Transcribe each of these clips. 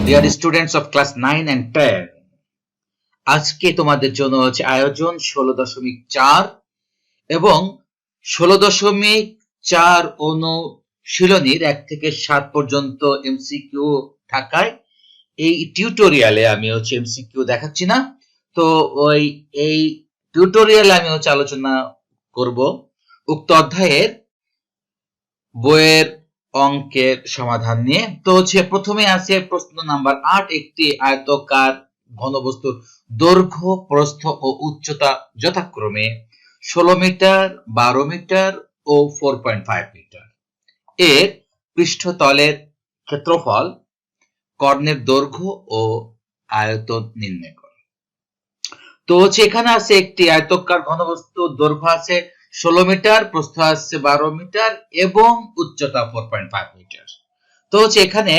Dear students of class 9 and 10, আজকে তোমাদের জন্য হচ্ছে আয়োজন 16.4 এবং 16.4 অনুশীলনীর 1 থেকে 7 পর্যন্ত এমসিকিউ থাকায় এই টিউটোরিয়ালে আমি হচ্ছে এমসিকিউ দেখাচ্ছি না। তো এই টিউটোরিয়ালে আমি হচ্ছে আলোচনা করব উক্ত অধ্যায়ের বইয়ের অঙ্কের সমাধান নিয়ে। তো হচ্ছে প্রথমে আছে প্রশ্ন নাম্বার 8, একটি আয়তকার ঘনবস্তুর দৈর্ঘ্য, প্রস্থ ও উচ্চতা যথাক্রমে 16 মিটার, 12 মিটার ও 4.5 মিটার। এর পৃষ্ঠতলের ক্ষেত্রফল, কর্ণের দৈর্ঘ্য ও আয়তন নির্ণয় করো। তো হচ্ছে এখানে আছে একটি আয়তকার ঘনবস্তুর দৈর্ঘ্য আছে 16 মিটার, প্রস্থ আছে 12 মিটার এবং উচ্চতা 4.5 মিটার। তো হচ্ছে এখানে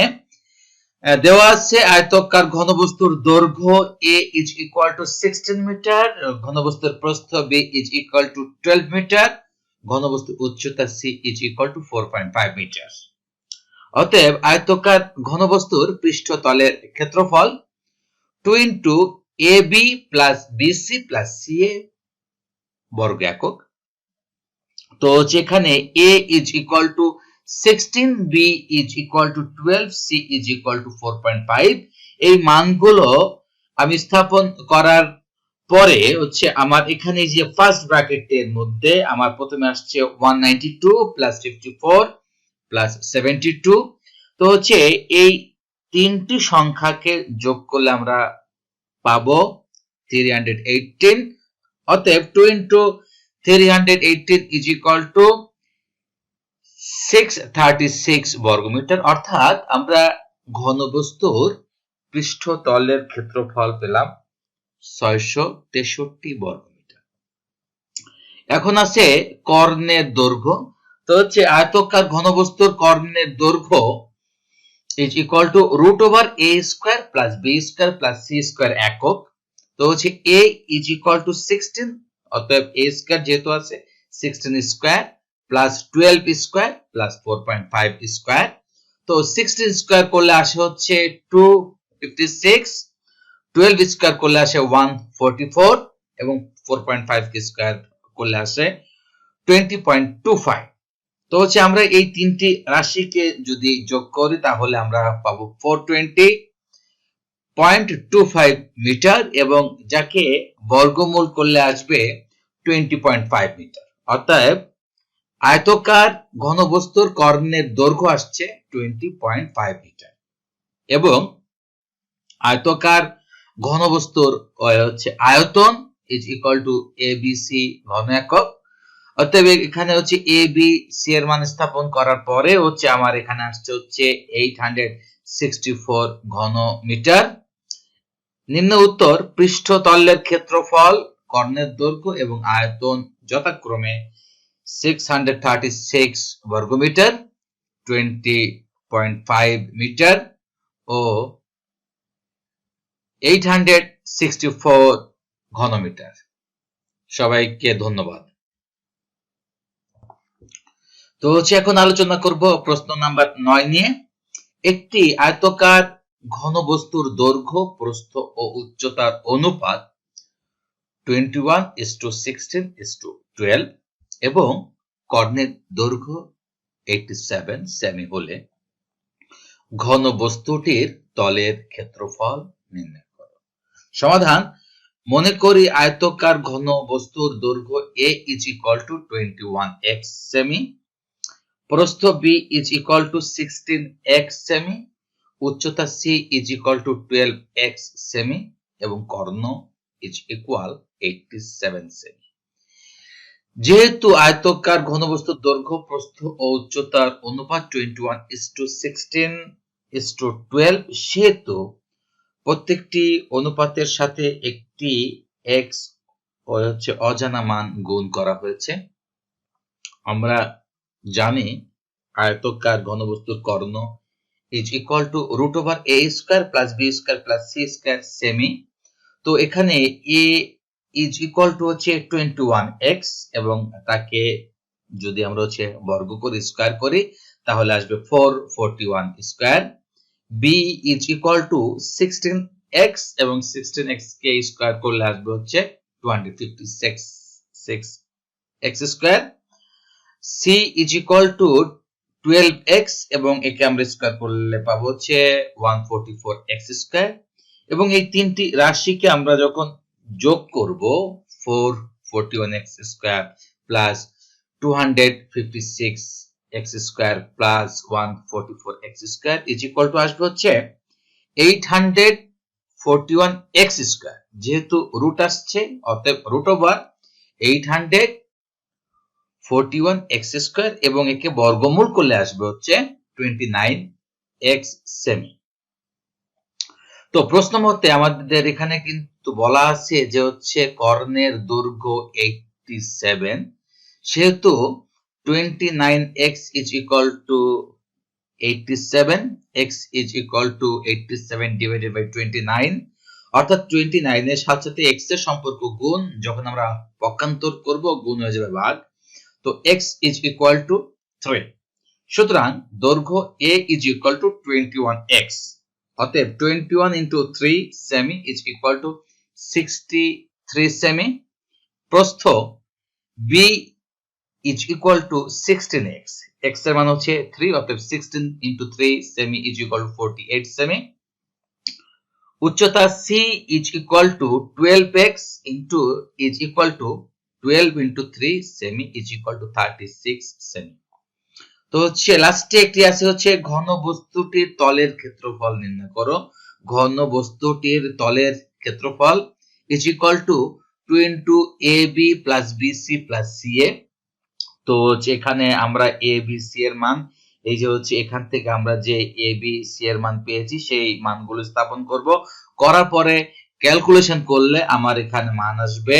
দেওয়া আছে আয়তকার ঘনবস্তুর দৈর্ঘ্য a is equal to 16 metre, ঘনবস্তুর প্রস্থ b is equal to 12 metre, ঘনবস্তুর উচ্চতা c is equal to 4.5 metre. অতএব আয়তকার ঘনবস্তুর পৃষ্ঠতলের ক্ষেত্রফল 2 into ab plus bc plus ca বর্গ একক। তো যেখানে a is equal to 16, b is equal to 12, c is equal to 4.5, এই মানগুলো আমি স্থাপন করার পরে হচ্ছে আমার এখানে যে ফার্স্ট ব্র্যাকেটের মধ্যে আমার প্রথমে আসছে 192 plus 54 plus 72। তো হচ্ছে এই তিনটি সংখ্যাকে যোগ করলে আমরা পাবো 318। অতএব 2 into 318 is equal to 636 বর্গমিটার। অর্থাৎ আমরা ঘনবস্তুর পৃষ্ঠতলের ক্ষেত্রফল পেলাম 663 বর্গমিটার। এখন আছে কর্ণের দৈর্ঘ্য। তো হচ্ছে আয়তকার ঘনবস্তুর কর্ণের দৈর্ঘ্য is equal to root over a square plus b square plus c square একক। তো হচ্ছে a is equal to 16, অতএব a স্কয়ার যেহেতু আছে 16 square plus 12 square plus 4.5 square. তো 16 স্কয়ার করলে আসে হচ্ছে 256, 12 স্কয়ার করলে আসে 144 এবং 4.5 স্কয়ার করলে আসে 20.25। তো হচ্ছে আমরা এই তিনটি রাশিকে যদি যোগ করি তাহলে আমরা পাবো 420.25 মিটার এবং যাকে বর্গমূল করলে আসবে 20.5 মিটার। অতএব আয়তকার ঘনবস্তুর কর্ণের দৈর্ঘ্য আসছে 20.5 মিটার এবং আয়তকার ঘনবস্তুর হচ্ছে আয়তন is equal to abc ঘন একক। অতএব এখানে হচ্ছে a b c এর মান স্থাপন করার পরে হচ্ছে আমার এখানে আসছে হচ্ছে 864 ঘন মিটার। নিম্ন উত্তর পৃষ্ঠতলের ক্ষেত্রফল, কর্ণের দৈর্ঘ্য এবং আয়তন যথাক্রমে 636 বর্গমিটার, 20.5 মিটার ও 864 ঘনমিটার। সবাইকে ধন্যবাদ। তো হচ্ছে এখন আলোচনা করব প্রশ্ন নাম্বার 9 নিয়ে। একটি আয়তকার ঘনবস্তুর দৈর্ঘ্য, প্রস্থ ও উচ্চতার অনুপাত 21:16:12 এবং কর্ণের দৈর্ঘ্য 87 সেমি হলে ঘনবস্তুটির তলের ক্ষেত্রফল নির্ণয় করো। সমাধান: মনে করি আয়তকার ঘনবস্তুর দৈর্ঘ্য a is equal to 21x semi, প্রস্থ b is equal to 16x semi, উচ্চতা c is equal to 12x semi এবং কর্ণ is equal 87 সেমি। যেহেতু আয়তকার ঘনবস্তুর দৈর্ঘ্য, প্রস্থ ও উচ্চতার অনুপাত 21:16:12, সেহেতু প্রত্যেকটি অনুপাতের সাথে একটি x হচ্ছে অজানা মান গুণ করা হয়েছে। আমরা জানি আয়তকার ঘনবস্তুর কর্ণ is equal to root over a square plus b square plus c square semi. তো এখানে a is equal to হচ্ছে 21x এবং তাকে যদি আমরা হচ্ছে বর্গ করে স্কয়ার করি তাহলে আসবে 441 square b is equal to 16x এবং 16x কে স্কয়ার করলে আসবে হচ্ছে 256 square. C is equal to 12x এবং একে আমরা স্কয়ার করলে পাবো হচ্ছে 144x স্কয়ার। এবং এই তিনটি রাশিকে আমরা যখন যোগ করব 441x square plus 256x square plus 144x square is equal two আসবে হচ্ছে 841x স্কয়ার। যেহেতু রুট আসছে অতএব রুট ওভার 841x স্কয়ার এবং একে বর্গমূল করলে আসবে হচ্ছে 29x সেমি। তো প্রশ্ন মতে আমাদের এখানে কিন্তু বলা আছে যে হচ্ছে কর্ণের দৈর্ঘ্য 87, সেহেতু 29x is equal to 87, x is equal to 87 divided by 29, অর্থাৎ 29 এর সাথে সাথে x এর সম্পর্ক গুণ, যখন আমরা পক্ষান্তর করব গুণ হয়ে যাবে ভাগ। তো x is equal to 3, সুতরাং দৈর্ঘ্য a is equal to 21x, অতএব 21 into 3 semi is equal to 63 semi. প্রস্থ b is equal to 16x, x এর মান হচ্ছে 3, অতএব 16 into 3 semi is equal to 48 semi. উচ্চতা c is equal to 12x into is equal to 12 into 3 semi is equal to 36 semi. তো হচ্ছে লাস্টে একটি আছে হচ্ছে ঘন বস্তুটির তলের ক্ষেত্রফল নির্ণয় করো। ঘন বস্তুটির তলের ক্ষেত্রফল is equal to 2 into ab plus bc plus ca। তো হচ্ছে এখানে আমরা a b c এর মান, এই যে হচ্ছে এখান থেকে আমরা যে a b c এর মান পেয়েছি সেই মানগুলো স্থাপন করব, করার পরে ক্যালকুলেশন করলে আমার এখানে মান আসবে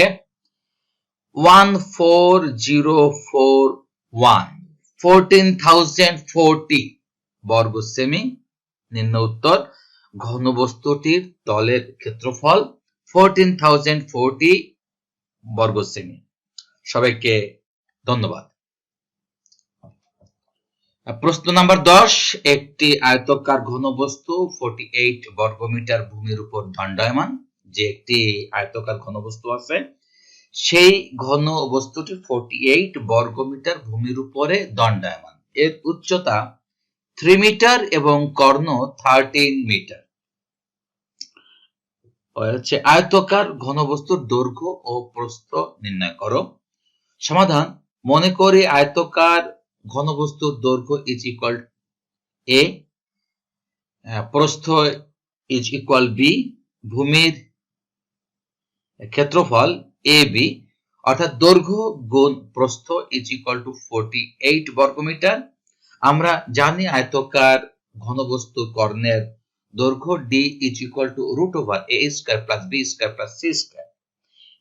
14041, 14040 বর্গ সেমি। নিম্ন উত্তর, ঘনবস্তুটির তলের ক্ষেত্রফল 14040 বর্গ সেমি। সবাইকে ধন্যবাদ। প্রশ্ন নাম্বার 10, একটি আয়তকার ঘনবস্তু 48 বর্গমিটার ভূমির উপর দণ্ডায়মান। যে একটি আয়তকার ঘনবস্তু আছে, সেই ঘন বস্তুটি 48 বর্গমিটার ভূমির উপরে দণ্ডায়মান। এর উচ্চতা 3 মিটার এবং কর্ণ 13 মিটার। হচ্ছে আয়তকার ঘনবস্তুর দৈর্ঘ্য ও প্রস্থ নির্ণয় করো। সমাধান, মনে করি আয়তকার ঘনবস্তুর দৈর্ঘ্য ইজ ইকুয়াল a, প্রস্থ ইজ ইকুয়াল b, ভূমির ক্ষেত্রফল ab, অর্থাৎ দৈর্ঘ্য গুণ প্রস্থ ইজ ইকুয়াল টু 48 বর্গমিটার। আমরা জানি আয়তকার ঘনবস্তুর কর্ণের দৈর্ঘ্য d is equal to root over a square plus b square plus c square,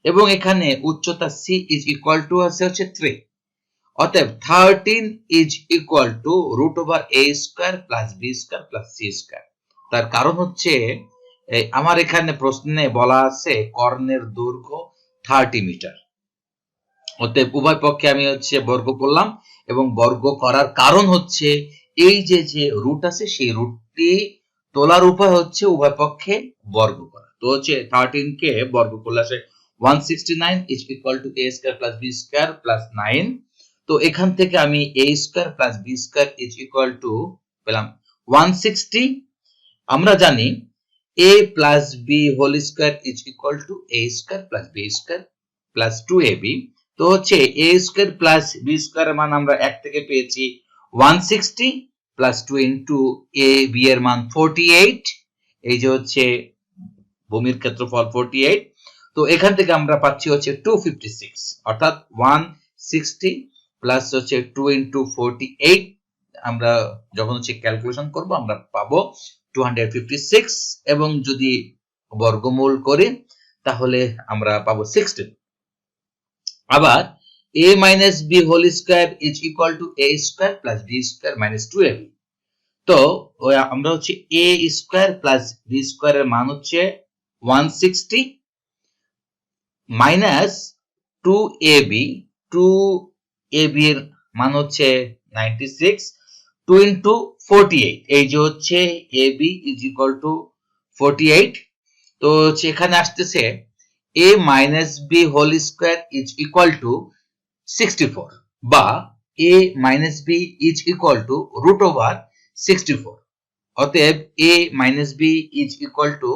এবং এখানে উচ্চতা c ইজ ইকুয়াল টু আছে হচ্ছে 3, অতএব 13 is equal to root over a square plus b square plus c square. তার কারণ হচ্ছে আমার এখানে প্রশ্নে বলা আছে কর্ণের দৈর্ঘ্য 30 মিটার, অতএব উভয় পক্ষে আমি হচ্ছে বর্গ করলাম, এবং বর্গ করার কারণ হচ্ছে এই যে যে রুট আছে সেই রুটটি তোলার উপায় হচ্ছে উভয় পক্ষে বর্গ করা। তো হচ্ছে 13 কে বর্গ করলে আসে 169 is equal to a square plus b square plus 9। তো এখান থেকে আমি a square plus b square is equal to পেলাম 160। আমরা জানি a plus b whole square is equal to a square plus b square plus 2ab। তো হচ্ছে a square plus b square এর মান আমরা 1 থেকে পেয়েছি 160 প্লাস 2 ইনটু a b এর মান 48, এই যে হচ্ছে ভূমির ক্ষেত্রফল 48। তো এখান থেকে আমরা পাচ্ছি হচ্ছে 256, অর্থাৎ 160 প্লাস হচ্ছে 2 ইনটু 48, আমরা যখন হচ্ছে ক্যালকুলেশন করব আমরা পাবো 256, এবং যদি বর্গমূল করি তাহলে আমরা পাবো 16। আবার a minus b whole square is equal to a square plus b square minus 2ab। তো আমরা হচ্ছে a square plus b square এর মান হচ্ছে 160 minus 2ab, 2ab এর মান হচ্ছে 96 2 into 48, এই যে হচ্ছে ab is equal to 48। তো সেখানে আসতেছে a minus b whole square is equal to 64 বা a minus b is equal to root over 64। অতএব a minus b is equal to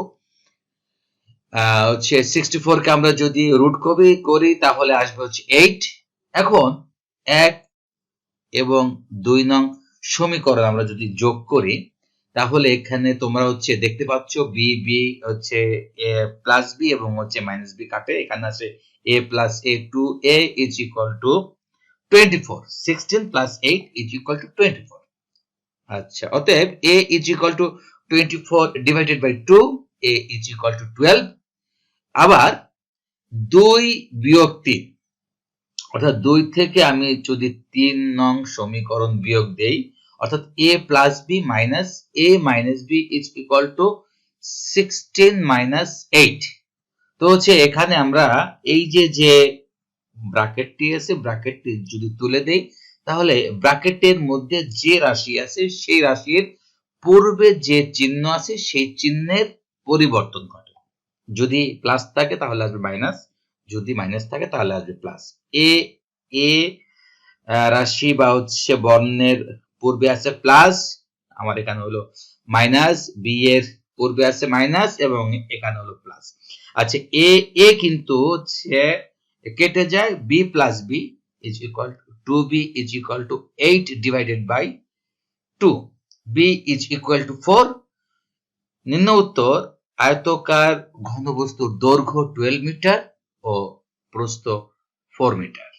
হচ্ছে 64 কে আমরা যদি রুট করি তাহলে আসবে হচ্ছে 8। এখন 1 এবং 2 নং সমীকরণ আমরা যদি যোগ করি তাহলে এখানে তোমরা হচ্ছে দেখতে পাচ্ছ b b হচ্ছে a প্লাস b এবং হচ্ছে মাইনাস b কাটে, এখানে আছে a plus a 2a is equal to 24। 16 plus 8 is equal to 24। আচ্ছা, অতএব a is equal to 24 divided by 2, a is equal to 12। আবার 2 বিয়োগ 3, অর্থাৎ 2 থেকে আমি যদি 3 নং সমীকরণ বিয়োগ দেই, অর্থাৎ a plus b minus a minus b is equal to 16 minus 8। তো হচ্ছে এখানে আমরা এই যে ব্র্যাকেটটি আছে, ব্র্যাকেটটি যদি তুলে দেই তাহলে ব্র্যাকেটের মধ্যে যে রাশি আছে সেই রাশির পূর্বে যে চিহ্ন আছে সেই চিহ্নের পরিবর্তন ঘটে। যদি প্লাস থাকে তাহলে আসবে মাইনাস, যদি মাইনাস থাকে তাহলে আসবে প্লাস। এ রাশি বা হচ্ছে বর্ণের পূর্বে আছে প্লাস, আমার এখানে হলো মাইনাস, বি এর পূর্বে আছে মাইনাস এবং এখানে হলো প্লাস। আচ্ছা, এ কিন্তু হচ্ছে কেটে যায়, b plus b is equal to 2b is equal to 8 divided by 2, b is equal to 4। নিম্ন উত্তর, আয়তকার ঘনবস্তুর দৈর্ঘ্য 12 মিটার ও প্রস্থ 4 মিটার।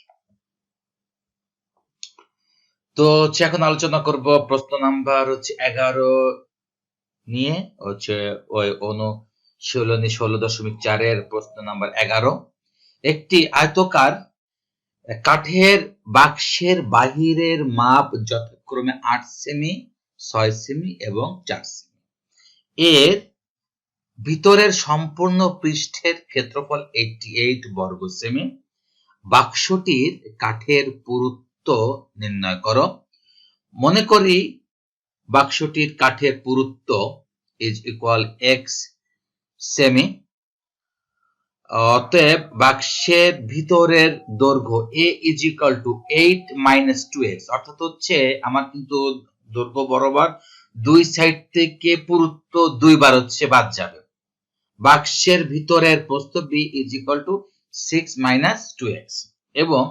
তো এখন আলোচনা করব প্রশ্ন নাম্বার হচ্ছে 11 নিয়ে, হচ্ছে ওই অনুশীলনী 16.4 এর প্রশ্ন নাম্বার 11। একটি আয়তকার কাঠের বাক্সের বাহিরের মাপ যথাক্রমে 8 সেমি, 6 সেমি এবং 4 সেমি। এর ভিতরের সম্পূর্ণ পৃষ্ঠের ক্ষেত্রফল 88 বর্গ সেমি। বাক্সটির কাঠের পুরুত্ব নির্ণয় করো। মনে করি বাক্সটির কাঠের পুরুত্ব ইজ ইকুয়াল x সেমি। অতএব বাক্সের ভিতরের দৈর্ঘ্য a is equal to 8 minus 2x, অর্থাৎ হচ্ছে আমার কিন্তু দৈর্ঘ্য বরাবর দুই সাইড থেকে পুরুত্ব 2 বার হচ্ছে বাদ যাবে। বাক্সের ভিতরের প্রস্থ b is equal two 6 minus 2x এবং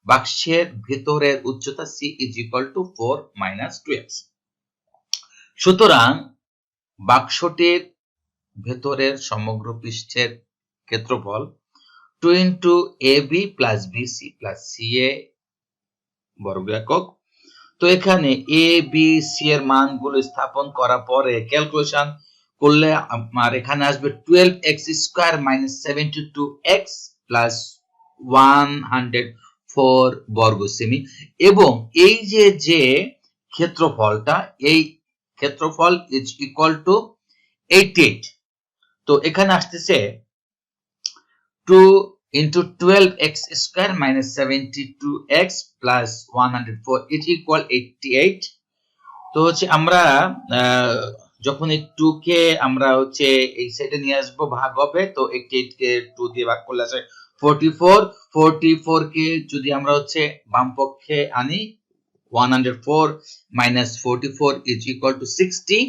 বাক্সের ভিতরের উচ্চতা c is equal to 4 minus 2x। সুতরাং বাক্সটির ভেতরের সমগ্র পৃষ্ঠের ক্ষেত্রফল 2 into ab plus bc plus ca বর্গ একক। তো এখানে a b c এর মানগুলো স্থাপন করার পরে ক্যালকুলেশন করলে আমার এখানে আসবে 12x square minus 72x plus 104 বর্গ সেমি। এবং এই যে ক্ষেত্রফলটা, এই ক্ষেত্রফল ইজ ইকুয়াল টু 88। তো এখানে আসতেছে 2 into 12x square minus 72x plus 104 is equal 88। তো হচ্ছে আমরা যখন এই 2 কে আমরা হচ্ছে এই সাইডে নিয়ে আসবো ভাগ হবে, তো 88 কে 2 দিয়ে ভাগ করলে আসে 44। 44 কে যদি আমরা হচ্ছে বাম পক্ষে আনি 104 minus 44 is equal to 60।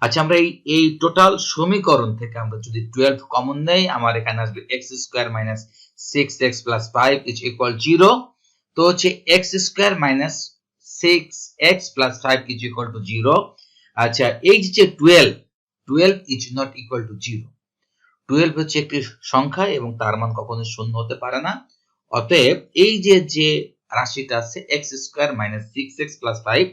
আচ্ছা, আমরা এই টোটাল সমীকরণ থেকে আমরা যদি 12 কমন নেই, আমার এখানে আসবে x square minus 6x plus 5 is equal 0। তো হচ্ছে x square minus 6x plus 5 is equal two 0। আচ্ছা, এই যে 12 ইজ নট ইকুয়াল টু 0। 12 হচ্ছে একটি সংখ্যা এবং তার মান কখনো শূন্য হতে পারে না। অতএব এই যে রাশিটা আছে x square minus 6x plus 5,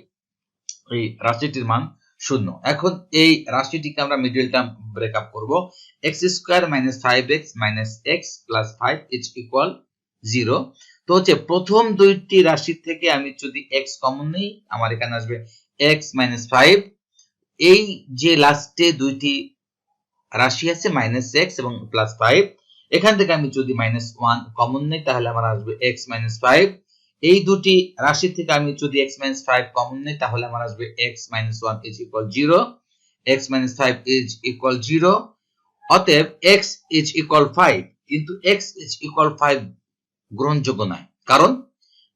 এই রাশিটির মান শূন্য। এখন এই রাশিটিকে আমরা মিডল টার্ম ব্রেকআপ করব। x square minus 5x minus x plus 5 is equal 0। তো হচ্ছে প্রথম দুইটি রাশি থেকে আমি যদি x কমন নেই, আমার এখানে আসবে x মাইনাস 5। এই যে লাস্টে দুইটি রাশি আছে মাইনাস x এবং প্লাস 5, এখান থেকে আমি যদি মাইনাস 1 কমন নেই তাহলে আমার আসবে x মাইনাস 5। এই দুটি রাশি থেকে আমি যদি x - 5 কমন নেই তাহলে আমার আসবে x - 1 is equal 0, x - 5 is equal 0, অতএব x is equal 5, কিন্তু x is equal 5 গ্রহণযোগ্য নয়, কারণ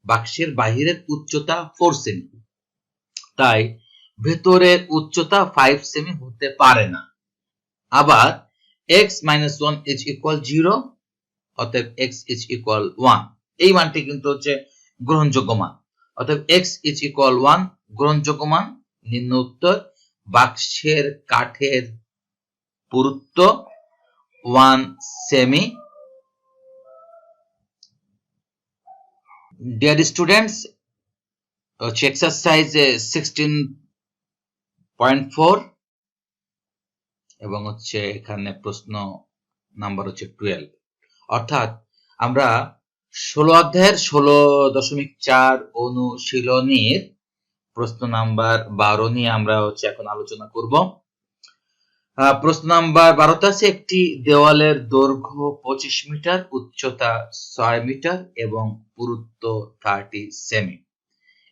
বাক্সের বাহিরের উচ্চতা 4 সেমি, তাই ভেতরের উচ্চতা 5 সেমি হতে পারে না। আবার x - 1 is equal 0, অতএব x is equal 1, এই মানটি কিন্তু হচ্ছে গ্রহণযোগ্য মান, অতএব x is equal 1 গ্রহণযোগ্য মান। নিম্ন উত্তর, বাক্সের কাঠের পুরুত্ব 1 সেমি। ডিয়ার স্টুডেন্টস, হচ্ছে এক্সারসাইজ 16.4 এবং হচ্ছে এখানে প্রশ্ন নাম্বার হচ্ছে 12, অর্থাৎ আমরা 16 অধ্যায়ের 16.4 অনুশীলনীর প্রশ্ন নাম্বার 12 নিয়ে আমরা হচ্ছে এখন আলোচনা করব। প্রশ্ন নাম্বার 12তে আছে, একটি দেওয়ালের দৈর্ঘ্য 25 মিটার, উচ্চতা 6 মিটার এবং পুরুত্ব 30 সেমি।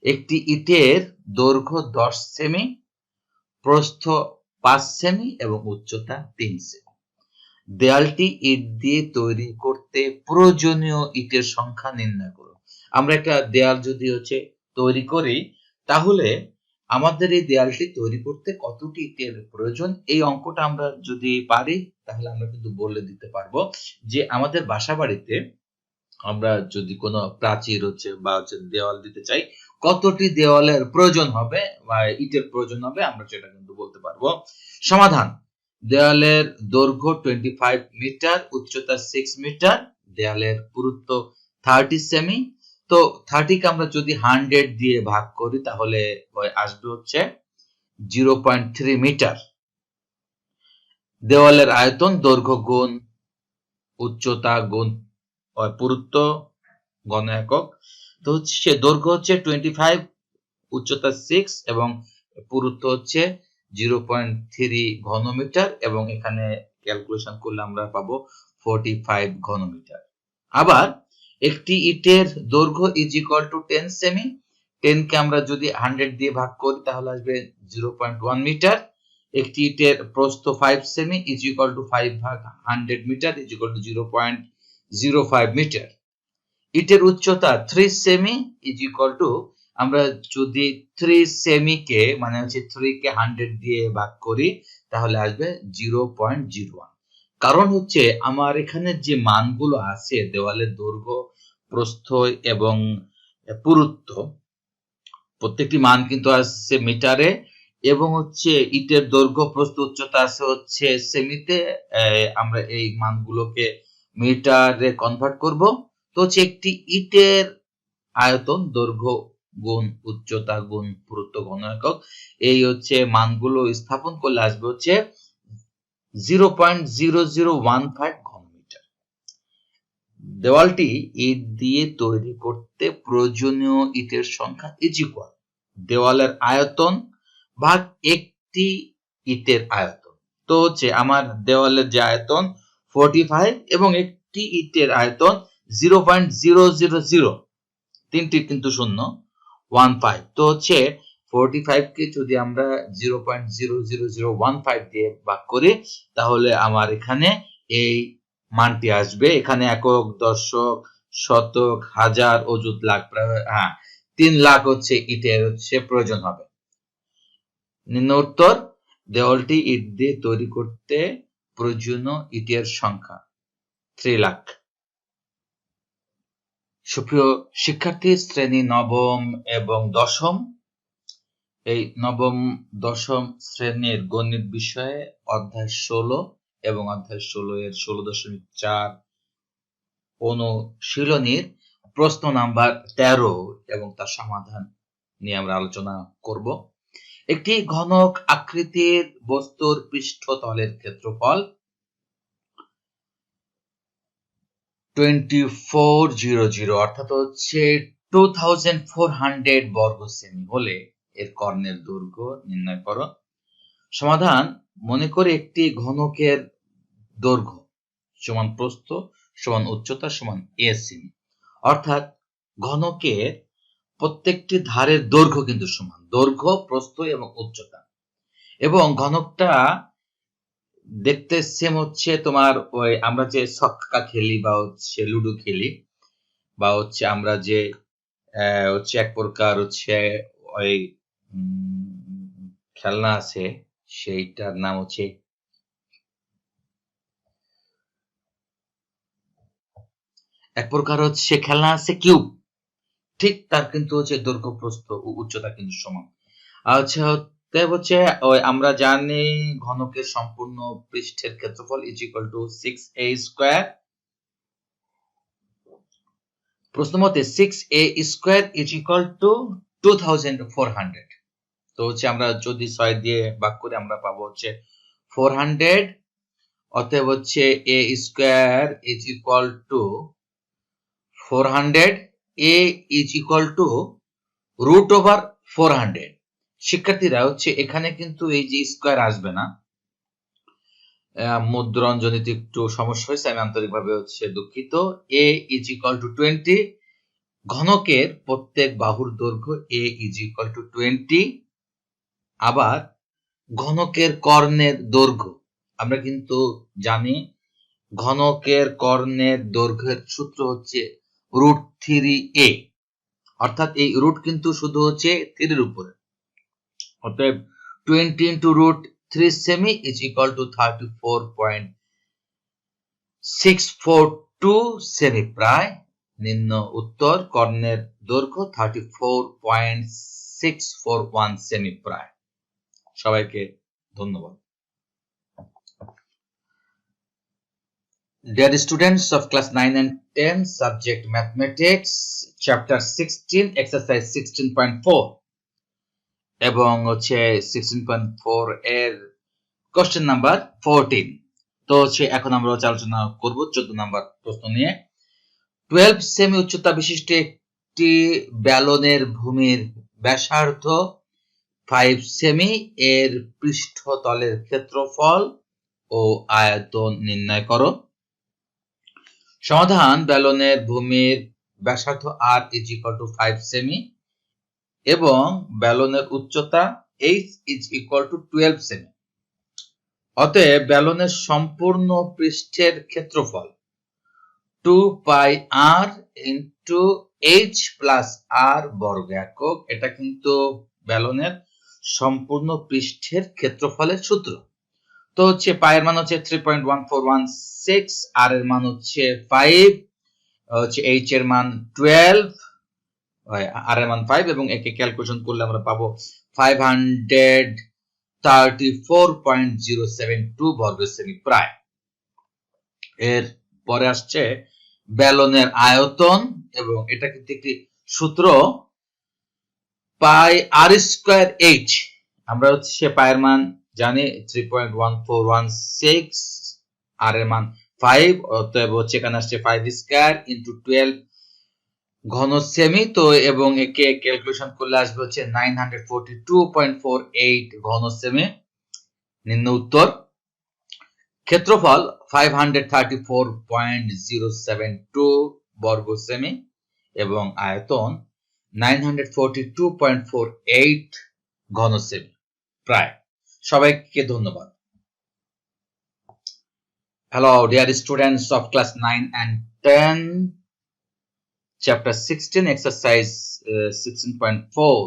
একটি ইটের দৈর্ঘ্য 10 সেমি, প্রস্থ 5 সেমি এবং উচ্চতা 3 সেমি। দেয়ালটি ইট দিয়ে তৈরি করতে প্রয়োজনীয় ইটের সংখ্যা নির্ণয় করো। আমরা একটা দেয়াল যদি হচ্ছে তৈরি করি, তাহলে আমাদের এই দেয়ালটি তৈরি করতে কতটি ইটের প্রয়োজন, এই অঙ্কটা আমরা যদি পারি তাহলে আমরা কিন্তু বলে দিতে পারবো যে আমাদের বাসা বাড়িতে আমরা যদি কোনো প্রাচীর হচ্ছে বা হচ্ছে দেওয়াল দিতে চাই, কতটি দেওয়ালের প্রয়োজন হবে বা ইটের প্রয়োজন হবে, আমরা সেটা কিন্তু বলতে পারবো। সমাধান: দেওয়ালের দৈর্ঘ্য 25 মিটার, উচ্চতা 6 মিটার, দেওয়ালের পুরুত্ব 30 সেমি। তো 30 কে আমরা যদি 100 দিয়ে ভাগ করি তাহলে আসবে হচ্ছে 0.3 মিটার। দেওয়ালের আয়তন দৈর্ঘ্য গুণ উচ্চতা গুণ পুরুত্ব ঘন একক। তো হচ্ছে দৈর্ঘ্য হচ্ছে 25, উচ্চতা 6 এবং পুরুত্ব হচ্ছে 0.3 ঘনমিটার, এবং এখানে ক্যালকুলেশন করলে আমরা পাবো 45 ঘনমিটার। আবার একটি ইটের দৈর্ঘ্য ইজ ইকুয়াল টু 10 সেমি, 10 কে আমরা যদি 100 দিয়ে ভাগ করি তাহলে আসবে 0.1 মিটার। একটি ইটের প্রস্থ 5 সেমি ইজ ইকুয়াল টু 5 ভাগ 100 metre is equal to 0.05 metre. ইটের উচ্চতা 3 সেমি ইজ ইকুয়াল টু, আমরা যদি 3 সেমি কে মানে হচ্ছে 3 কে 100 দিয়ে ভাগ করি তাহলে আসবে 0.01। কারণ হচ্ছে আমার এখানে যে মানগুলো আছে দেওয়ালের দৈর্ঘ্য, প্রস্থ এবং পুরুত্ব, প্রত্যেকটি মান কিন্তু আসছে মিটারে, এবং হচ্ছে ইটের দৈর্ঘ্য, প্রস্থ, উচ্চতা আছে হচ্ছে সেমিতে। আমরা এই মানগুলোকে মিটারে কনভার্ট করব। তো হচ্ছে একটি ইটের আয়তন দৈর্ঘ্য গুণ উচ্চতা গুণ পুরুত্ব ঘন একক, এই হচ্ছে মানগুলো স্থাপন করলে আসবে হচ্ছে 0.0015 ঘনমিটার। দেওয়ালটি ইট দিয়ে তৈরি করতে প্রয়োজনীয় ইটের সংখ্যা ইজ ইকুয়াল দেওয়ালের আয়তন ভাগ একটি ইটের আয়তন। তো হচ্ছে আমার দেওয়ালের যে আয়তন 45 এবং একটি ইটের আয়তন 0.000, তিনটি কিন্তু শূন্য, 15। তো হচ্ছে 45 কে যদি আমরা 0.00015 দিয়ে ভাগ করি তাহলে আমার এখানে এই মানটি আসবে। এখানে একক, দশক, শতক, হাজার, অযুত, লাখ, প্রায় 3 লাখ হচ্ছে ইটের হচ্ছে প্রয়োজন হবে। নিম্ন উত্তর, দেওয়ালটি ইট দিয়ে তৈরি করতে প্রয়োজনীয় ইটের সংখ্যা 3 লাখ। সুপ্রিয় শিক্ষার্থী, শ্রেণী নবম এবং দশম, এই নবম দশম শ্রেণীর গণিত বিষয়ে অধ্যায় 16 এবং অধ্যায় 16 এর 16.4 অনুশীলনীর প্রশ্ন নাম্বার 13 এবং তার সমাধান নিয়ে আমরা আলোচনা করব। একটি ঘনক আকৃতির বস্তুর পৃষ্ঠতলের ক্ষেত্রফল 2400 অর্থাৎ হচ্ছে 2400 বর্গ সেমি হলে এর কর্ণের দৈর্ঘ্য নির্ণয় করো। সমাধান: মনে করে একটি ঘনকের দৈর্ঘ্য সমান প্রস্থ সমান উচ্চতা সমান a সেমি, অর্থাৎ ঘনকের প্রত্যেকটি ধারের দৈর্ঘ্য কিন্তু সমান, দৈর্ঘ্য, প্রস্থ এবং উচ্চতা। এবং ঘনকটা দেখতে সেম হচ্ছে তোমার ওই আমরা যে ছক্কা খেলি বা হচ্ছে লুডো খেলি বা হচ্ছে আমরা যে হচ্ছে এক প্রকার হচ্ছে ওই খেলনা আছে, সেইটার নাম হচ্ছে এক প্রকার হচ্ছে খেলনা আছে কিউব, ঠিক তার কিন্তু হচ্ছে দৈর্ঘ্য, প্রস্থ ও উচ্চতা কিন্তু সমান। আচ্ছা, হচ্ছে ওই আমরা জানি ঘনকের সম্পূর্ণ পৃষ্ঠের ক্ষেত্রফল is equal two 6a square. প্রশ্ন মতে 6a square is equal two 2400। তো হচ্ছে আমরা যদি 6 দিয়ে ভাগ করি আমরা পাবো হচ্ছে 400। অতএব হচ্ছে a square is equal to 400, a is equal to root over 400। শিক্ষার্থীরা হচ্ছে এখানে কিন্তু এই যে স্কয়ার আসবে না, মুদ্রণজনিত একটু সমস্যা হয়েছে, আমি আন্তরিকভাবে হচ্ছে দুঃখিত। a ইজ ইকুয়াল টু 20, ঘনকের প্রত্যেক বাহুর দৈর্ঘ্য a ইজ ইকুয়াল টু 20। আবার ঘনকের কর্ণের দৈর্ঘ্য আমরা কিন্তু জানি, ঘনকের কর্ণের দৈর্ঘ্যের সূত্র হচ্ছে √3a, অর্থাৎ এই রুট কিন্তু শুধু হচ্ছে 3 এর উপরে। অতএব 20 into √3 semi is equal two 34.642 semi প্রায়। নিম্ন উত্তর, কর্ণের দৈর্ঘ্য 34.641 সেমি প্রায়। সবাইকে ধন্যবাদ। Dear students of class 9 and 10, subject mathematics, chapter 16, exercise 16.4 এবং হচ্ছে 16.4 এর কোশ্চেন নাম্বার 14। তো হচ্ছে এখন আমরা আলোচনা করব 14 নাম্বার প্রশ্ন নিয়ে। 12 সেমি উচ্চতা বিশিষ্ট একটি ব্যালনের ভূমির ব্যাসার্ধ 5 সেমি, এর পৃষ্ঠতলের ক্ষেত্রফল ও আয়তন নির্ণয় করো। সমাধান: ব্যালনের ভূমির ব্যাসার্ধ r is equal two 5 semi এবং ব্যালনের উচ্চতা h is equal to 12 semi. অতএব ব্যালনের সম্পূর্ণ পৃষ্ঠের ক্ষেত্রফল 2 পাই r into h plus r বর্গ একক। এটা কিন্তু ব্যালনের সম্পূর্ণ পৃষ্ঠের ক্ষেত্রফলের সূত্র। তো হচ্ছে পায়ের মান হচ্ছে 3.1416, আর এর মান হচ্ছে 5, হচ্ছে h এর মান 12, আর এর মান 5 এবং একে ক্যালকুলেশন করলে আমরা পাবো 534.072 বর্গ সেমি প্রায়। এর পরে আসছে ব্যালনের আয়তন এবং এটা কিন্তু একটি সূত্র, পাই r স্কয়ার h। আমরা হচ্ছে পায়ের মান জানি 3.1416, আর এর মান 5, অতএব হচ্ছে এখানে আসছে 5 স্কয়ার ইনটু 12 ঘন সেমি। তো এবং একে ক্যালকুলেশন করলে আসবে হচ্ছে 942.48 ঘন সেমি। নিম্ন উত্তর, ক্ষেত্রফল 534.072 বর্গ সেমি এবং আয়তন 942.48 ঘন সেমি প্রায়। সবাইকে ধন্যবাদ। Hello dear students of class 9 and 10, chapter 16, exercise 16.4,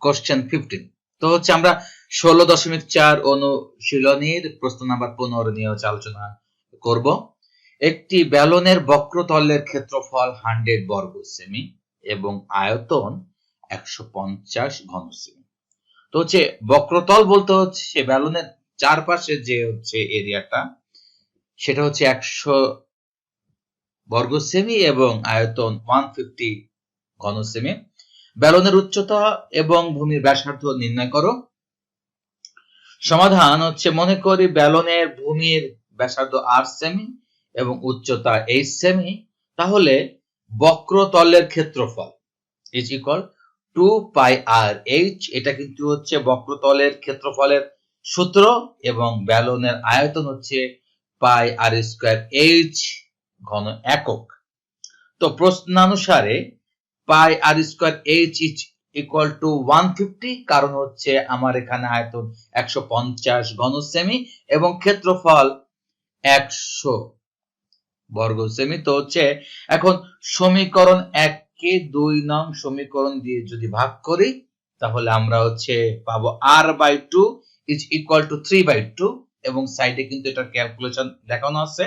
question 15। তো হচ্ছে আমরা 16.4 অনুশীলনীর প্রশ্ন নাম্বার 15 নিয়ে আলোচনা করব। একটি ব্যালনের বক্রতলের ক্ষেত্রফল 100 বর্গ সেমি এবং আয়তন 150 ঘন সেমি। তো হচ্ছে বক্রতল বলতে হচ্ছে ব্যালনের চারপাশে যে হচ্ছে এরিয়াটা, সেটা হচ্ছে 100 বর্গ সেমি এবং আয়তন 150 ঘন সেমি। ব্যালনের উচ্চতা এবং ভূমির ব্যাসার্ধ নির্ণয় করো। সমাধান হচ্ছে, মনে করি ব্যালনের ভূমির ব্যাসার্ধ r সেমি এবং উচ্চতা h সেমি, তাহলে বক্রতলের ক্ষেত্রফল is equal 2 pi r h। এটা কিন্তু হচ্ছে বক্রতলের ক্ষেত্রফলের সূত্র এবং ব্যালনের আয়তন হচ্ছে পাই r স্কয়ার h ঘন একক। তো প্রশ্নানুসারে pi R square H is equal to 150, কারণ হচ্ছে আমার এখানে আয়তন 150 ঘন সেমি এবং ক্ষেত্রফল 100 বর্গ সেমি। তো হচ্ছে এখন সমীকরণ 1 কে 2 নং সমীকরণ দিয়ে যদি ভাগ করি তাহলে আমরা হচ্ছে পাবো r/2 ইজ ইকুয়াল টু 3/2 এবং সাইডে কিন্তু এটা ক্যালকুলেশন দেখানো আছে,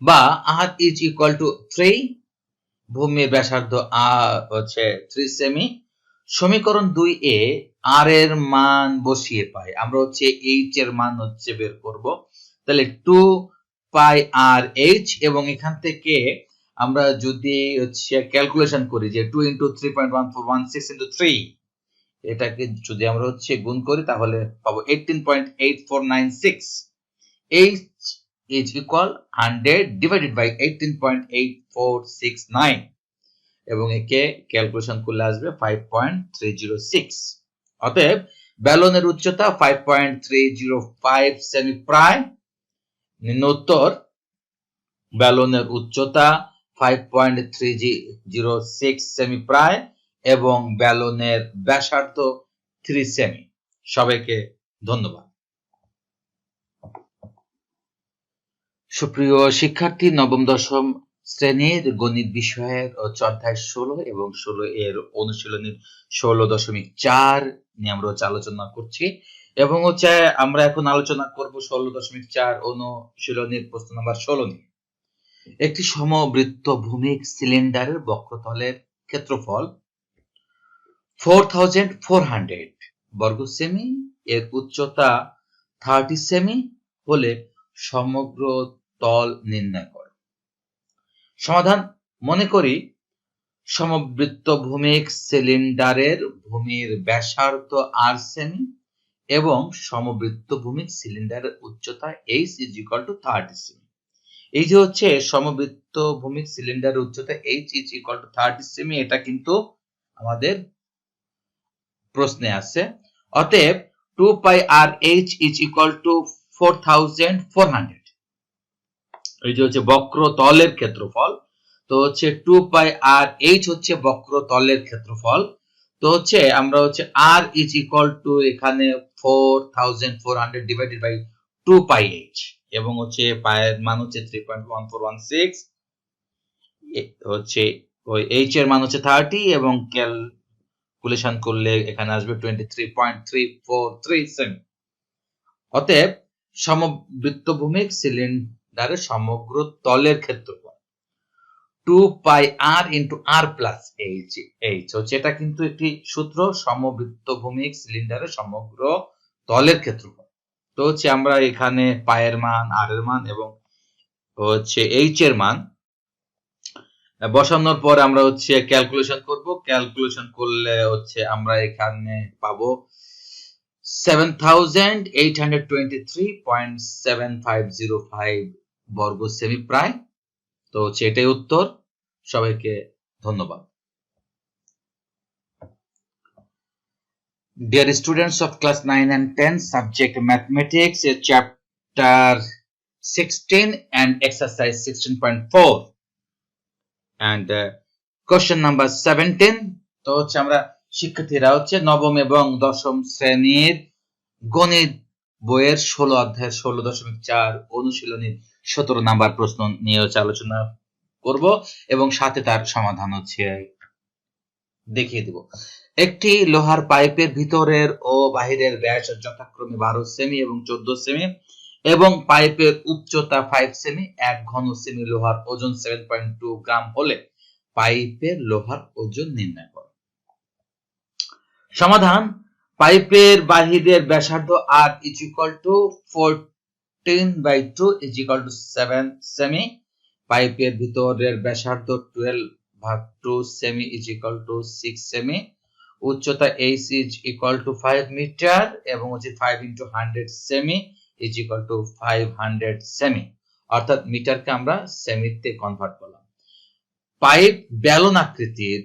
বা r ইজ ইকুয়াল টু 3, ভূমির ব্যাসার্ধ হচ্ছে 3 সেমি। সমীকরণ 2 এ r এর মান বসিয়ে পাই আমরা হচ্ছে h এর মান হচ্ছে বের করব, তাহলে 2 পাই আর এইচ, এবং এখান থেকে আমরা যদি হচ্ছে ক্যালকুলেশন করি যে 2 ইনটু 3.1416 ইনটু 3, এটাকে যদি আমরা হচ্ছে গুণ করি তাহলে পাবো 18.8496। h is equal 100 divided by 18.8469 এবং একে ক্যালকুলেশন করলে আসবে 5.306। অতএব ব্যালনের উচ্চতা 5.305 সেমি প্রায়। নিম্নোত্তর ব্যালনের উচ্চতা 5.306 সেমি প্রায় এবং ব্যালনের ব্যাসার্ধ 3 সেমি। সবাইকে ধন্যবাদ। সুপ্রিয় শিক্ষার্থী, নবম দশম শ্রেণীর গণিত বিষয়ের অধ্যায় 16 এবং 16 এর অনুশীলনীর 16.4 নিয়ে আমরা আলোচনা করছি এবং হচ্ছে আমরা এখন আলোচনা করব 16.4 অনুশীলনীর প্রশ্ন নাম্বার 16 নিয়ে। একটি সমবৃত্ত ভূমিক সিলিন্ডারের বক্রতলের ক্ষেত্রফল 4400 বর্গ সেমি, এর উচ্চতা 30 সেমি হলে সমগ্র তল নির্ণয় করো। সমাধান: মনে করি সমবৃত্ত ভূমিক সিলিন্ডারের ভূমির ব্যাসার্ধ r সেমি এবং সমবৃত্ত ভূমিক সিলিন্ডারের উচ্চতা h is equal to 30 semi. এই যে হচ্ছে সমবৃত্ত ভূমিক সিলিন্ডারের উচ্চতা h is equal to 30 semi, এটা কিন্তু আমাদের প্রশ্নে আছে। অতএব 2 পাই আর h is equal to 4400, এই যে হচ্ছে বক্রতলের ক্ষেত্রফল। তো হচ্ছে 2 পাই আর h হচ্ছে বক্রতলের ক্ষেত্রফল। তো হচ্ছে আমরা হচ্ছে r is equal to এখানে 4400 divided by 2 পাই h এবং হচ্ছে পায়ের মান হচ্ছে 3.1416, হচ্ছে ওই h এর মান হচ্ছে 30 এবং ক্যালকুলেশন করলে এখানে আসবে 23.343 সেমি। অতএব সমবৃত্ত ভূমিক সিলিন্ডারের সমগ্র তলের ক্ষেত্রফল 2 পাই r into r plus h হচ্ছে, এটা কিন্তু একটি সূত্র, সমবৃত্ত ভূমিক সিলিন্ডারের সমগ্র তলের ক্ষেত্রফল। তো হচ্ছে আমরা এখানে পায়ের মান, r এর মান এবং হচ্ছে h এর মান বসানোর পর আমরা হচ্ছে ক্যালকুলেশন করব। ক্যালকুলেশন করলে হচ্ছে আমরা এখানে পাবো 7823.7505 বর্গ সেমি প্রায়। তো হচ্ছে এটাই উত্তর। সবাইকে ধন্যবাদ। Dear students of class 9 and 10, subject mathematics, chapter 16 and exercise 16.4 and question number 17. তো হচ্ছে আমরা শিক্ষার্থীরা হচ্ছে নবম এবং দশম শ্রেণীর গণিত বইয়ের 16 অধ্যায়ের 16.4 অনুশীলনীর 17 নাম্বার প্রশ্ন নিয়ে আলোচনা করব এবং সাথে তার সমাধান হচ্ছে দেখিয়ে দেব। একটি লোহার পাইপের ভিতরের ও বাহিরের ব্যাস যথাক্রমে 12 সেমি এবং 14 সেমি এবং পাইপের উচ্চতা 5 সেমি, এক ঘন সেমি লোহার ওজন 7.2 গ্রাম হলে পাইপের লোহার ওজন নির্ণয় করো। সমাধান: পাইপের বাহিরের ব্যাসার্ধ r is equal to 14/2 is equal to 7 সেমি, পাইপের ভিতরের ব্যাসার্ধ 12/2 সেমি is equal to 6 সেমি, উচ্চতা h is equal to 5 metre এবং হচ্ছে 5 into 100 সেমি is equal to 500 সেমি, অর্থাৎ মিটারকে আমরা সেমিতে কনভার্ট করলাম। পাইপ ব্যালন আকৃতির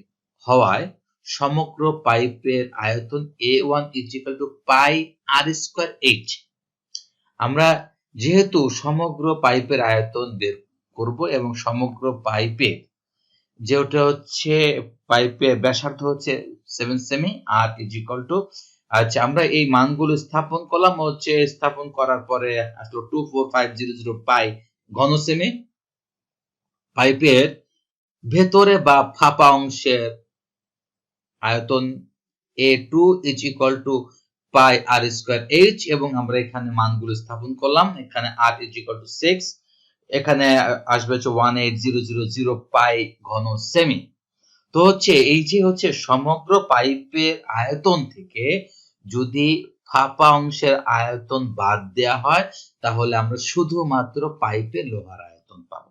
হওয়ায় সমগ্র পাইপের আয়তন A1 is equal to pi r square h। আমরা যেহেতু সমগ্র পাইপের আয়তন বের করব এবং সমগ্র পাইপের যেটা হচ্ছে পাইপের ব্যাসার্ধ হচ্ছে 7 সেমি আর ইজ ইকুয়াল টু, আচ্ছা আমরা এই মানগুলো স্থাপন করলাম, হচ্ছে স্থাপন করার পরে আসলো 24500 পাই ঘন সেমি। পাইপের ভেতরে বা ফাঁপা অংশের আয়তন A2 is equal to pi R square h, এবং আমরা এখানে মানগুলো স্থাপন করলাম। এখানে আর ইজ ইকুয়াল টু 6, এখানে আসবে হচ্ছে 18000 পাই ঘন সেমি। তো হচ্ছে এই যে হচ্ছে সমগ্র পাইপের আয়তন থেকে যদি ফাঁপা অংশের আয়তন বাদ দেওয়া হয় তাহলে আমরা শুধুমাত্র পাইপের লোহার আয়তন পাবো।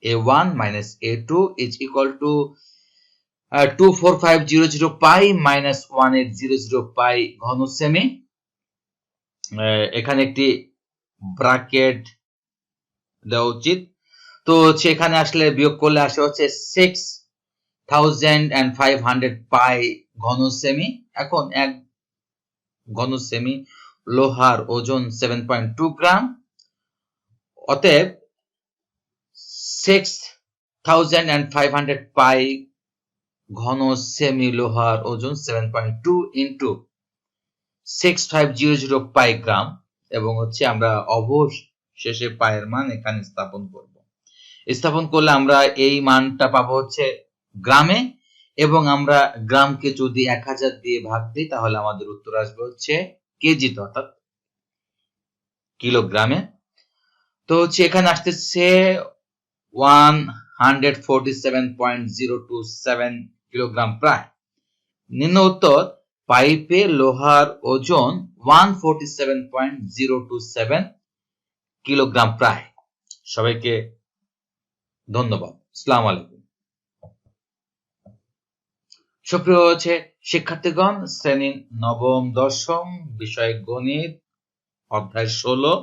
A1 minus A2 is equal two 24500 pi minus 1800 পাই ঘন সেমি। এখানে একটি ব্র্যাকেট দেওয়া উচিত। তো হচ্ছে এখানে আসলে বিয়োগ করলে আসে হচ্ছে 6500 পাই ঘন সেমি। এখন এক ঘন সেমি লোহার ওজন 7.2 গ্রাম, অতএব 6500 পাই ঘন সেমি লোহার ওজন 7.2 ইন্টু 6500 পাই গ্রাম, এবং হচ্ছে আমরা অবশেষে পায়ের মান এখানে স্থাপন করব। স্থাপন করলে আমরা এই মানটা পাবো হচ্ছে গ্রামে, এবং আমরা গ্রামকে যদি 1000 দিয়ে ভাগ দিই তাহলে আমাদের উত্তর আসবে হচ্ছে কেজিতে, অর্থাৎ কিলোগ্রামে। তো হচ্ছে এখানে আসতেছে 147.027 কিলোগ্রাম প্রায়। নিম্ন উত্তর, পাইপে লোহার ওজন 147.027 কিলোগ্রাম প্রায়। সবাইকে ধন্যবাদ। আসসালামু আলাইকুম। সুপ্রিয় হচ্ছে শিক্ষার্থীগণ, শ্রেণী নবম দশম, বিষয় গণিত, অধ্যায় 16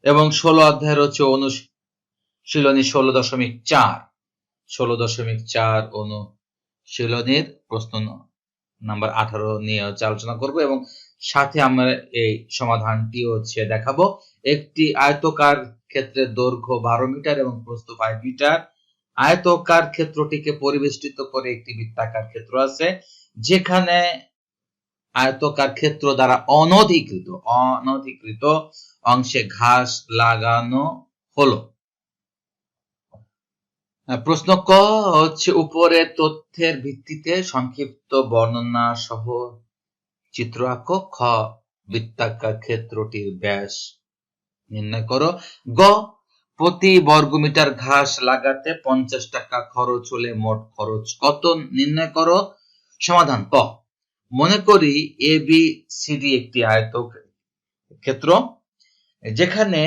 এবং 16 অধ্যায়ের হচ্ছে অনুশীলনী 16.4 অনুশীলনীর প্রশ্ন নাম্বার 18 নিয়ে আলোচনা করব, এবং সাথে আমরা এই সমাধানটি হচ্ছে দেখাবো। একটি আয়তকার ক্ষেত্রের দৈর্ঘ্য 12 মিটার এবং প্রস্থ 5 মিটার। আয়তকার ক্ষেত্রটিকে পরিবেষ্টিত করে একটি বৃত্তাকার ক্ষেত্র আছে, যেখানে আয়তকার ক্ষেত্র দ্বারা অনধিকৃত অংশে ঘাস লাগানো হলো। প্রশ্ন ক হচ্ছে উপরের তথ্যের ভিত্তিতে সংক্ষিপ্ত বর্ণনা সহ চিত্র আঁকো। খ, বৃত্তাকার ক্ষেত্রটির ব্যাস নির্ণয় করো। গ, প্রতি বর্গমিটার ঘাস লাগাতে 50 টাকা খরচ হলে মোট খরচ কত নির্ণয় করো। সমাধান। ক, মনে করি ABCD একটি আয়তক্ষেত্র, যেখানে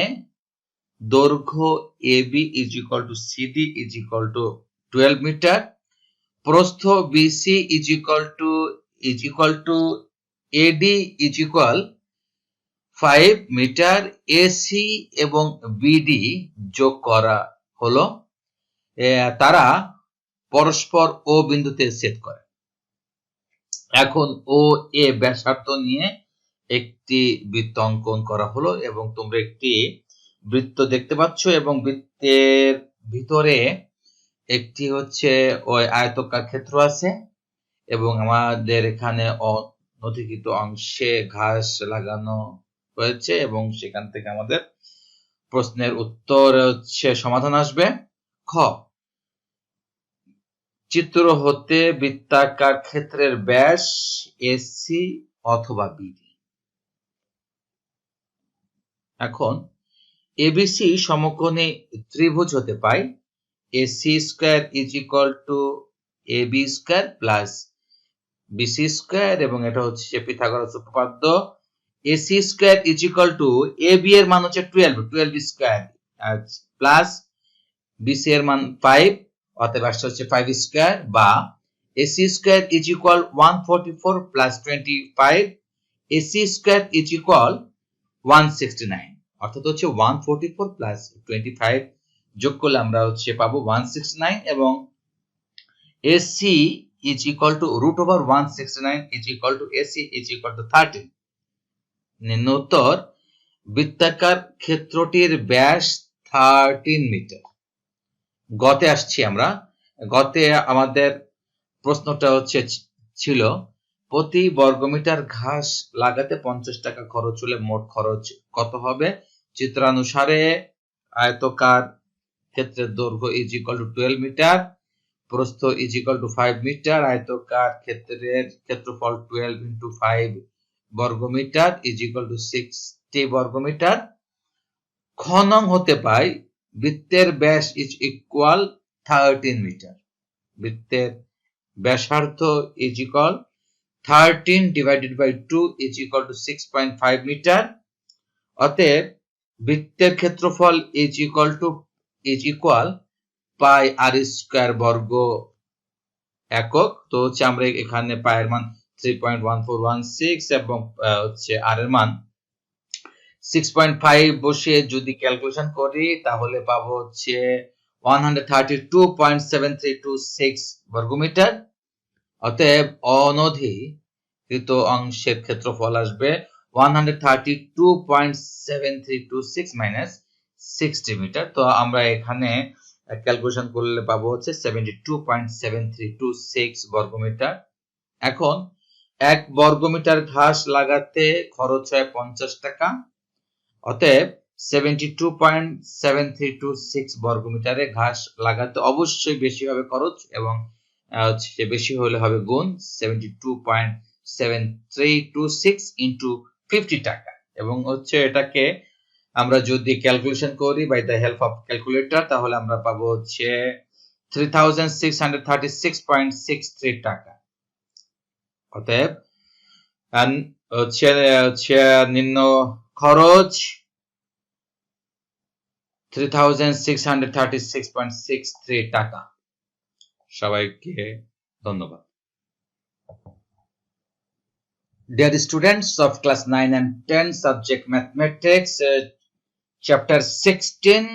দৈর্ঘ্য AB is equal to CD is equal to 12 মিটার, প্রস্থ BC is equal to AD is equal 5 মিটার, AC এবং BD যোগ করা হলো। তারা পরস্পর O বিন্দুতে ছেদ করে। এখন OA ব্যাসার্ধ নিয়ে একটি বৃত্ত অঙ্কন করা হলো, এবং তোমরা একটি বৃত্ত দেখতে পাচ্ছ, এবং বৃত্তের ভিতরে একটি হচ্ছে ওই আয়তকার ক্ষেত্র আছে, এবং আমাদের এখানে অনধিকৃত অংশে ঘাস লাগানো হয়েছে, এবং সেখান থেকে আমাদের প্রশ্নের উত্তর হচ্ছে সমাধান আসবে। খ, চিত্র হতে বৃত্তাকার ক্ষেত্রের ব্যাস AC অথবা BD। এখন ABC সমকোণী ত্রিভুজ হতে পাই AC square is equal two AB square plus BC square, এবং এটা হচ্ছে পিথাগোরাস উপপাদ্য। AC square is equal two AB এর মান হচ্ছে 12 স্কয়ার প্লাস BC এর মান 5, অতএব আসছে হচ্ছে 5 স্কয়ার, বা AC square is equal 144 plus 25, AC square is equal 169, অর্থাৎ হচ্ছে 144 প্লাস 25 যোগ করলে আমরা হচ্ছে পাবো 169, এবং AC is equal to root over 169 is equal to AC is equal to 13। নিম্ন উত্তর, বৃত্তাকার ক্ষেত্রটির ব্যাস 13 মিটার। গতে আসছি আমরা। গতে আমাদের প্রশ্নটা ছিল প্রতি বর্গমিটার ঘাস লাগাতে 50 টাকা খরচ হলে মোট খরচ কত হবে। চিত্রানুসারে আয়তকার ক্ষেত্রের দৈর্ঘ্য ইজ ইকুয়াল টু 12 মিটার, প্রস্থ ইজ ইকুয়াল টু 5 মিটার, আয়তকার ক্ষেত্রের ক্ষেত্রফল 12 ইন্টু 5 বর্গমিটার ইজ ইকুয়াল টু 60 বর্গমিটার। খ নং হতে পাই বৃত্তের ব্যাস ইজ ইকুয়াল 13 মিটার, বৃত্তের ব্যাসার্ধ is equal 13 divided by 2 is equal to 6.5 metre. অতএব বৃত্তের ক্ষেত্রফল is equal pi R square বর্গ একক। তো আমরা এখানে পাই এর মান 3.1416 এবং আর এর মান 6.5 বসিয়ে যদি ক্যালকুলেশন করি তাহলে পাবো 132.7326 বর্গমিটার। অতএব অনধিকৃত অংশের ক্ষেত্রফল আসবে 132.7326 মাইনাস 60 মিটার। তো আমরা এখানে ক্যালকুলেশন করলে পাবো 72.7326 বর্গমিটার। এখন 1 বর্গমিটার ঘাস লাগাতে খরচ হয় 50 টাকা। অতএব 72.7326 বর্গমিটারে ঘাস লাগাতে অবশ্যই বেশি হবে খরচ, এবং বেশি হলে হবে গুণ 72.7326 ইন্টু 50 টাকা, এবং এটাকে আমরা যদি ক্যালকুলেশন করি by the help of calculator তাহলে আমরা পাবো 3636.63 টাকা। অতএব নিম্ন খরচ 3636.63 টাকা। সবাইকে ধন্যবাদ। Dear students of class 9 and 10 subject mathematics, chapter 16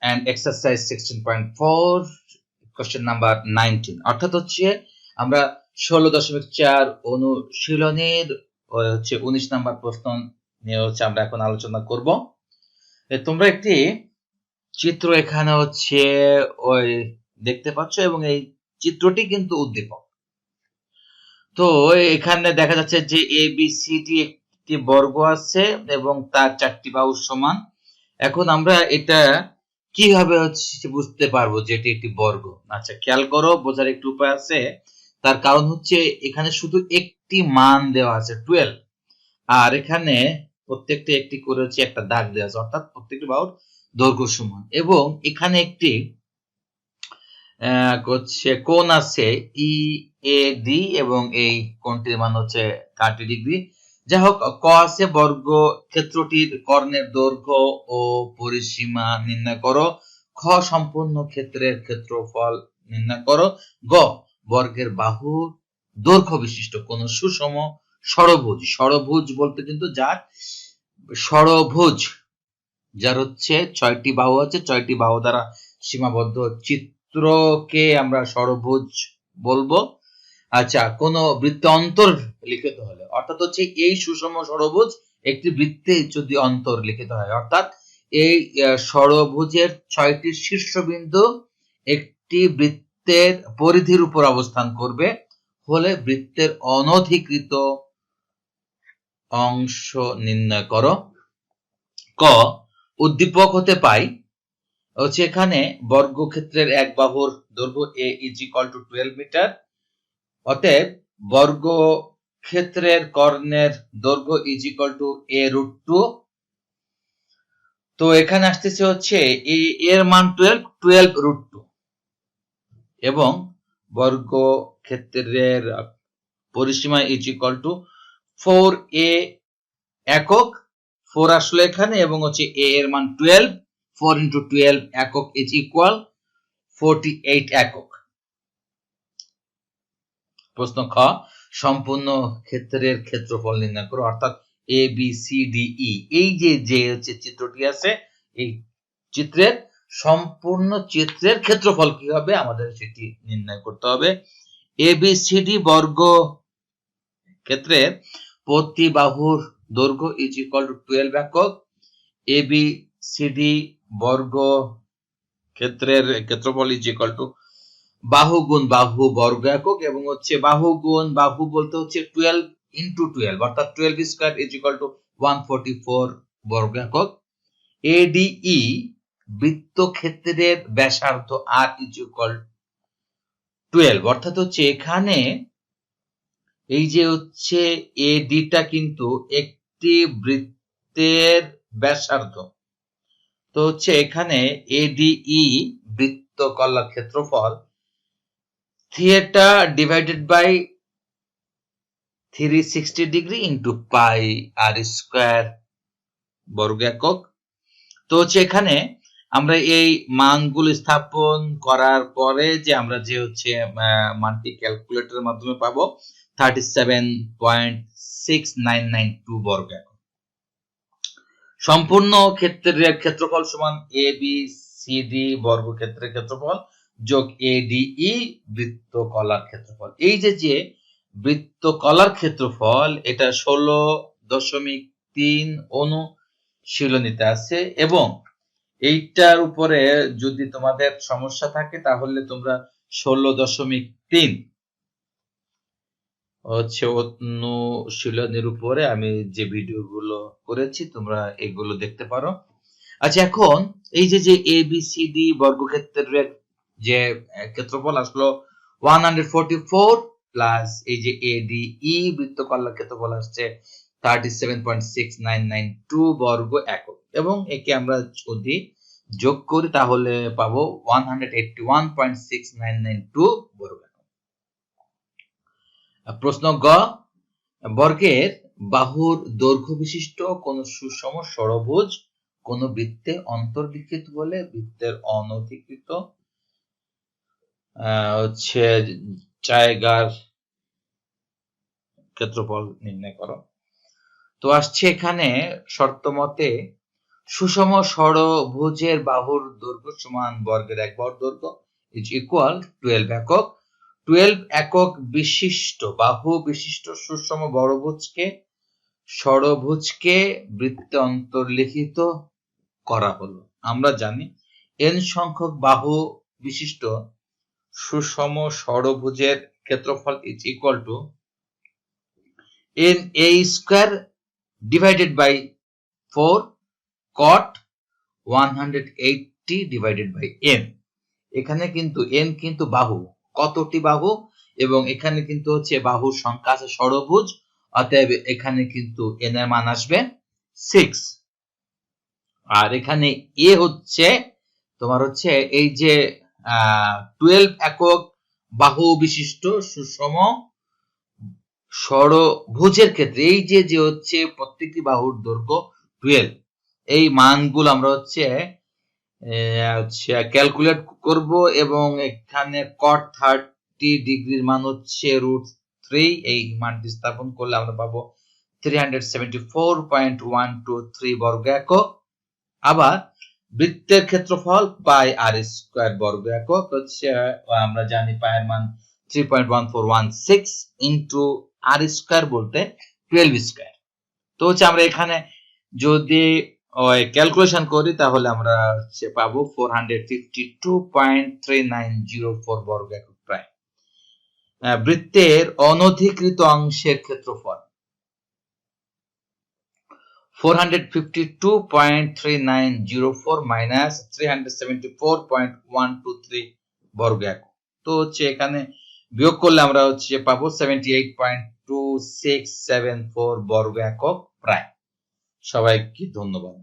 and exercise 16.4, question number 19, অর্থাৎ আমরা 16.4 অনুশীলনের 19 নাম্বার প্রশ্ন নিয়ে আমরা এখন আলোচনা করব। তোমরা একটি চিত্র এখানে ওই দেখতে পাচ্ছ, এবং এই চিত্রটি কিন্তু উদ্দীপক। তো এখানে দেখা যাচ্ছে যে এ বি সি ডি একটি বর্গ আছে এবং তার 4টি বাহু সমান। এখন আমরা এটা কিভাবে বুঝতে পারবো যে এটি একটি বর্গ? আচ্ছা, খেয়াল করো, বোঝার একটু উপায় আছে। তার কারণ এখানে শুধু একটি মান দেওয়া আছে 12, আর এখানে প্রত্যেকটি একটি করে একটা দাগ দেওয়া আছে, অর্থাৎ প্রত্যেকটি বাহুর দৈর্ঘ্য সমান, এবং এখানে একটি কোণ আছে ই এ ডি, এবং এই কোণটির মান 30 ডিগ্রি। যাই হোক, ক আছে বর্গ ক্ষেত্রটির কর্ণের দৈর্ঘ্য ও পরিসীমা নির্ণয় করো। খ সম্পূর্ণ ক্ষেত্রের ক্ষেত্রফল নির্ণয় করো। গ বর্গের বাহুর দৈর্ঘ্য বিশিষ্ট কোন সুষম ষড়ভুজ, ষড়ভুজ বলতে কিন্তু যার ষড়ভুজ যার 6টি বাহু আছে, 6টি বাহু দ্বারা সীমাবদ্ধ চিত্রকে আমরা ষড়ভুজ বলবো। আচ্ছা, কোন বৃত্তে অন্তর লিখিত হলে, অর্থাৎ এই সুষম ষড়ভুজ একটি বৃত্তে যদি অন্তর লিখিত হয়, অর্থাৎ এই ষড়ভুজের 6টি শীর্ষবিন্দু একটি বৃত্তের পরিধির উপর অবস্থান করবে হলে বৃত্তের অনধিকৃত অংশ নির্ণয় করো। ক উদ্দীপক হতে পাই এখানে বর্গক্ষেত্রের এক বাহুর দৈর্ঘ্য a is equal to 12 metre. অতএব বর্গক্ষেত্রের কর্ণের দৈর্ঘ্য is equal to a root 2। তো এখানে আসতেছে এর মান 12 রুট 2, এবং বর্গক্ষেত্রের পরিসীমা ইজ ইকুয়াল টু 4a একক। 4 আসলে এখানে, এবং a এর মান 12, 4 ইন্টু 12 একক ইজ ইকুয়াল 48 একক। প্রশ্ন খ সম্পূর্ণ ক্ষেত্রের ক্ষেত্রফল নির্ণয় করো, অর্থাৎ A B C D E, এই যে চিত্রটি আছে, এই চিত্রের সম্পূর্ণ চিত্রের ক্ষেত্রফল কি হবে আমাদের সেটি নির্ণয় করতে হবে। এ বি সি ডি বর্গ ক্ষেত্রের প্রতি বাহুর দৈর্ঘ্য ইজ ইকুয়াল টু 12 একক। এ বি সি ডি বর্গ ক্ষেত্রের ক্ষেত্রফল ইজ ইকুয়াল টু বাহু গুণ বাহু বর্গ একক, এবং হচ্ছে বাহু গুণ বাহু বলতে হচ্ছে 12 ইন্টু 12, অর্থাৎ 12 স্কয়ার ইজ ইকুয়াল টু 144 বর্গ একক। এডিই বৃত্তক্ষেত্রের ব্যাসার্ধ আর ইজ ইকুয়াল 12, অর্থাৎ হচ্ছে এখানে এই যে হচ্ছে এডিটা কিন্তু একটি বৃত্তের ব্যাসার্ধ। তো হচ্ছে এখানে এডিই বৃত্তকলার ক্ষেত্রফল theta divided by 360 degree into pi R square বর্গ একক। তো হচ্ছে এখানে আমরা এই মানগুলো স্থাপন করার পরে যে আমরা যে হচ্ছে মানটি ক্যালকুলেটরের মাধ্যমে পাবো 37.6992 বর্গ একক। সম্পূর্ণ ক্ষেত্রের ক্ষেত্রফল সমান এ বি সি ডি বর্গক্ষেত্রের ক্ষেত্রফল যোগ এডিই বৃত্তকলার ক্ষেত্রফল। এই যে বৃত্তকলার ক্ষেত্রফল এটা 16.3 অনুশীলনীতে আছে, এবং এইটার উপরে যদি তোমাদের সমস্যা থাকে তাহলে তোমরা 16.3 হচ্ছে অনুশীলনীর উপরে আমি যে ভিডিওগুলো করেছি তোমরা এগুলো দেখতে পারো। আচ্ছা, এখন এই যে এ বি সি ডি বর্গক্ষেত্রের যে ক্ষেত্রফল আসলো 144 প্লাস এই যে এডিই বৃত্তকলার ক্ষেত্রফল আসছে 37.6992 বর্গ একক, এবং একে আমরা যদি যোগ করি তাহলে পাবো 181.6992 বর্গ একক। প্রশ্ন গ, বর্গের বাহুর দৈর্ঘ্য বিশিষ্ট কোন সুষম ষড়ভুজ কোন বৃত্তে অন্তর্লিখিত হলে বৃত্তের অনধিকৃত হচ্ছে জায়গার ক্ষেত্রফল নির্ণয় করো। তো আসছে এখানে শর্ত মতে সুষম ষড়ভুজের বাহুর দৈর্ঘ্য সমান বর্গের এক বাহুর দৈর্ঘ্য ইজ ইকুয়াল 12 একক। 12 একক বিশিষ্ট বাহু বিশিষ্ট সুষম ষড়ভুজকে বৃত্তে অন্তর্লিখিত করা হলো। আমরা জানি n সংখ্যক বাহু বিশিষ্ট সুষম ষড়ভুজের ক্ষেত্রফল is equal to na square divided by 4 cot 180 divided by n। এখানে কিন্তু n কিন্তু বাহু, কতটি বাহু, এবং এখানে কিন্তু হচ্ছে বাহুর সংখ্যা আছে ষড়ভুজ, অতএব এখানে কিন্তু n এর মান আসবে 6। আর এখানে a হচ্ছে তোমার হচ্ছে এই যে 12 একক বাহু বিশিষ্ট সুষম ষড়ভুজের ক্ষেত্রে এই যে হচ্ছে প্রত্যেকটি বাহুর দৈর্ঘ্য 12, এই মানগুলো আমরা হচ্ছে ক্যালকুলেট করব, এবং এখানে cot 30 ডিগ্রির মান হচ্ছে √3, এই মানটি স্থাপন করলে আমরা পাবো 374.123 বর্গ একক। আবার বৃত্তের ক্ষেত্রফল পাই আর স্কয়ার বর্গ একক হচ্ছে আমরা জানি পায়ের মান 3.1416 ইন্টু আর স্কয়ার বলতে 12 স্কয়ার। তো হচ্ছে আমরা এখানে যদি ক্যালকুলেশন করি তাহলে আমরা হচ্ছে পাবো 452.3904 বর্গ একক প্রায়। বৃত্তের অনধিকৃত অংশের ক্ষেত্রফল 452.3904 মাইনাস 374.123 বর্গ একক। তো হচ্ছে এখানে বিয়োগ করলে আমরা হচ্ছে পাবো 78.2674 বর্গ একক প্রায়। সবাইকে ধন্যবাদ।